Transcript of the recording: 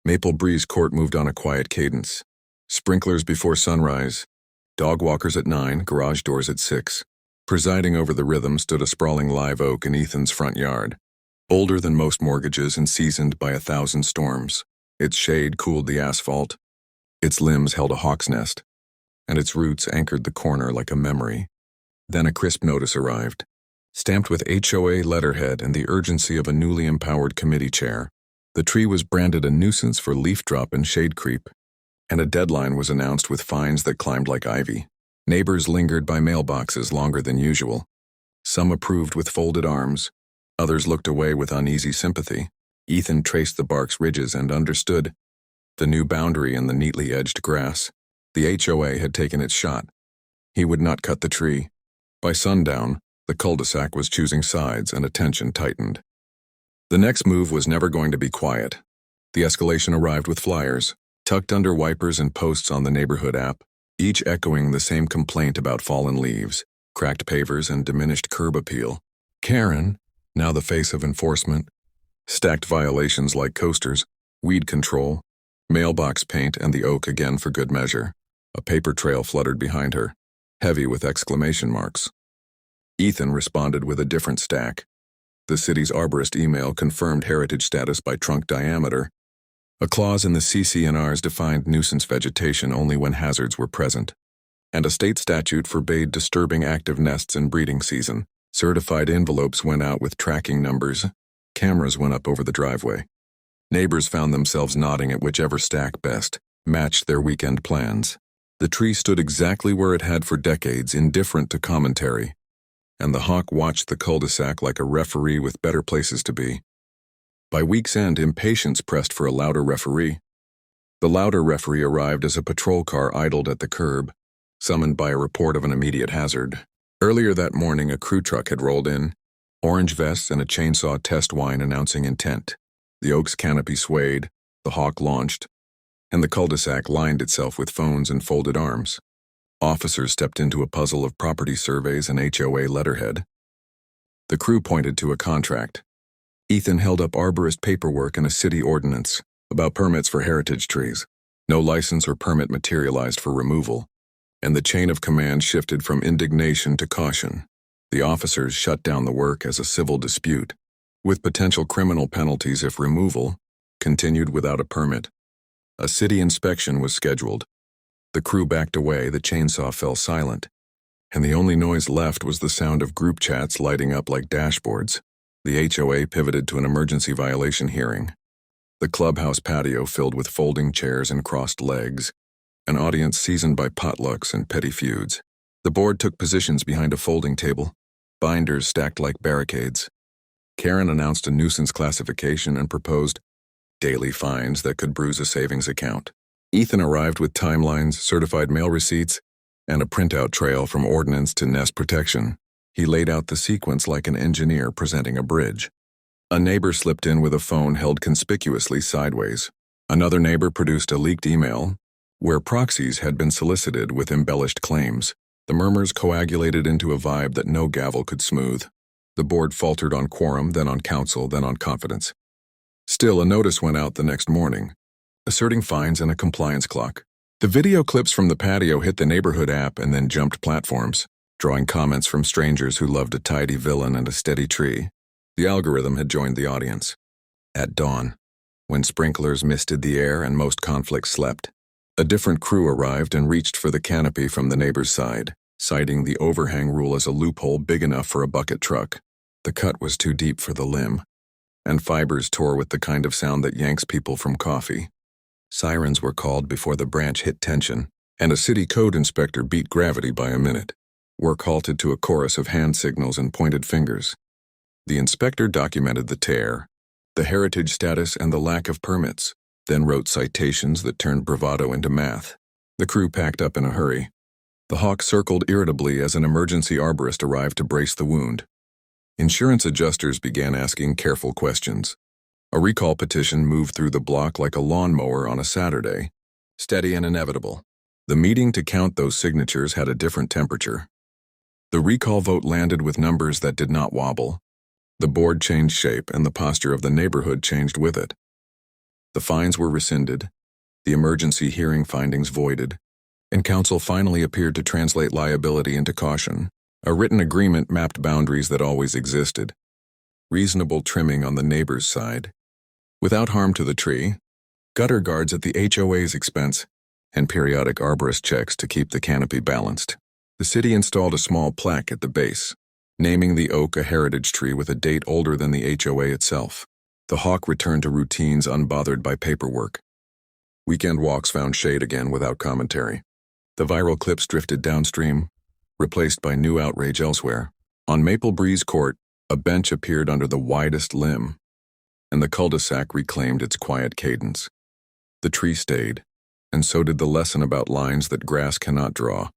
Maple Breeze Court moved on a quiet cadence. Sprinklers before sunrise, dog walkers at 9, garage doors at 6. Presiding over the rhythm stood a sprawling live oak in Ethan's front yard. Older than most mortgages and seasoned by 1,000 storms. Its shade cooled the asphalt. Its limbs held a hawk's nest, and its roots anchored the corner like a memory. Then a crisp notice arrived, stamped with HOA letterhead and the urgency of a newly empowered committee chair. The tree was branded a nuisance for leaf drop and shade creep, and a deadline was announced with fines that climbed like ivy. Neighbors lingered by mailboxes longer than usual. Some approved with folded arms, others looked away with uneasy sympathy. Ethan traced the bark's ridges and understood the new boundary in the neatly edged grass. The HOA had taken its shot. He would not cut the tree. By sundown, the cul-de-sac was choosing sides and attention tightened. The next move was never going to be quiet. The escalation arrived with flyers, tucked under wipers and posts on the neighborhood app, each echoing the same complaint about fallen leaves, cracked pavers, and diminished curb appeal. Karen, now the face of enforcement, stacked violations like coasters, weed control, mailbox paint, and the oak again for good measure. A paper trail fluttered behind her, heavy with exclamation marks. Ethan responded with a different stack. The city's arborist email confirmed heritage status by trunk diameter. A clause in the CC&Rs defined nuisance vegetation only when hazards were present. And a state statute forbade disturbing active nests in breeding season. Certified envelopes went out with tracking numbers. Cameras went up over the driveway. Neighbors found themselves nodding at whichever stack best matched their weekend plans. The tree stood exactly where it had for decades, indifferent to commentary. And the hawk watched the cul-de-sac like a referee with better places to be. By week's end, impatience pressed for a louder referee. The louder referee arrived as a patrol car idled at the curb, summoned by a report of an immediate hazard. Earlier that morning, a crew truck had rolled in, orange vests and a chainsaw test whine announcing intent. The oak's canopy swayed, the hawk launched, and the cul-de-sac lined itself with phones and folded arms. Officers stepped into a puzzle of property surveys and HOA letterhead. The crew pointed to a contract. Ethan held up arborist paperwork and a city ordinance about permits for heritage trees. No license or permit materialized for removal, and the chain of command shifted from indignation to caution. The officers shut down the work as a civil dispute, with potential criminal penalties if removal continued without a permit. A city inspection was scheduled. The crew backed away, the chainsaw fell silent, and the only noise left was the sound of group chats lighting up like dashboards. The HOA pivoted to an emergency violation hearing. The clubhouse patio filled with folding chairs and crossed legs, an audience seasoned by potlucks and petty feuds. The board took positions behind a folding table, binders stacked like barricades. Karen announced a nuisance classification and proposed daily fines that could bruise a savings account. Ethan arrived with timelines, certified mail receipts, and a printout trail from ordinance to nest protection. He laid out the sequence like an engineer presenting a bridge. A neighbor slipped in with a phone held conspicuously sideways. Another neighbor produced a leaked email where proxies had been solicited with embellished claims. The murmurs coagulated into a vibe that no gavel could smooth. The board faltered on quorum, then on counsel, then on confidence. Still, a notice went out the next morning, asserting fines and a compliance clock. The video clips from the patio hit the neighborhood app and then jumped platforms, drawing comments from strangers who loved a tidy villain and a steady tree. The algorithm had joined the audience. At dawn, when sprinklers misted the air and most conflicts slept, a different crew arrived and reached for the canopy from the neighbor's side, citing the overhang rule as a loophole big enough for a bucket truck. The cut was too deep for the limb, and fibers tore with the kind of sound that yanks people from coffee. Sirens were called before the branch hit tension, and a city code inspector beat gravity by a minute. Work halted to a chorus of hand signals and pointed fingers. The inspector documented the tear, the heritage status, and the lack of permits, then wrote citations that turned bravado into math. The crew packed up in a hurry. The hawk circled irritably as an emergency arborist arrived to brace the wound. Insurance adjusters began asking careful questions. A recall petition moved through the block like a lawnmower on a Saturday, steady and inevitable. The meeting to count those signatures had a different temperature. The recall vote landed with numbers that did not wobble. The board changed shape, and the posture of the neighborhood changed with it. The fines were rescinded, the emergency hearing findings voided, and council finally appeared to translate liability into caution. A written agreement mapped boundaries that always existed. Reasonable trimming on the neighbor's side, without harm to the tree, gutter guards at the HOA's expense, and periodic arborist checks to keep the canopy balanced. The city installed a small plaque at the base, naming the oak a heritage tree with a date older than the HOA itself. The hawk returned to routines unbothered by paperwork. Weekend walks found shade again without commentary. The viral clips drifted downstream, replaced by new outrage elsewhere. On Maple Breeze Court, a bench appeared under the widest limb, and the cul-de-sac reclaimed its quiet cadence. The tree stayed, and so did the lesson about lines that grass cannot draw.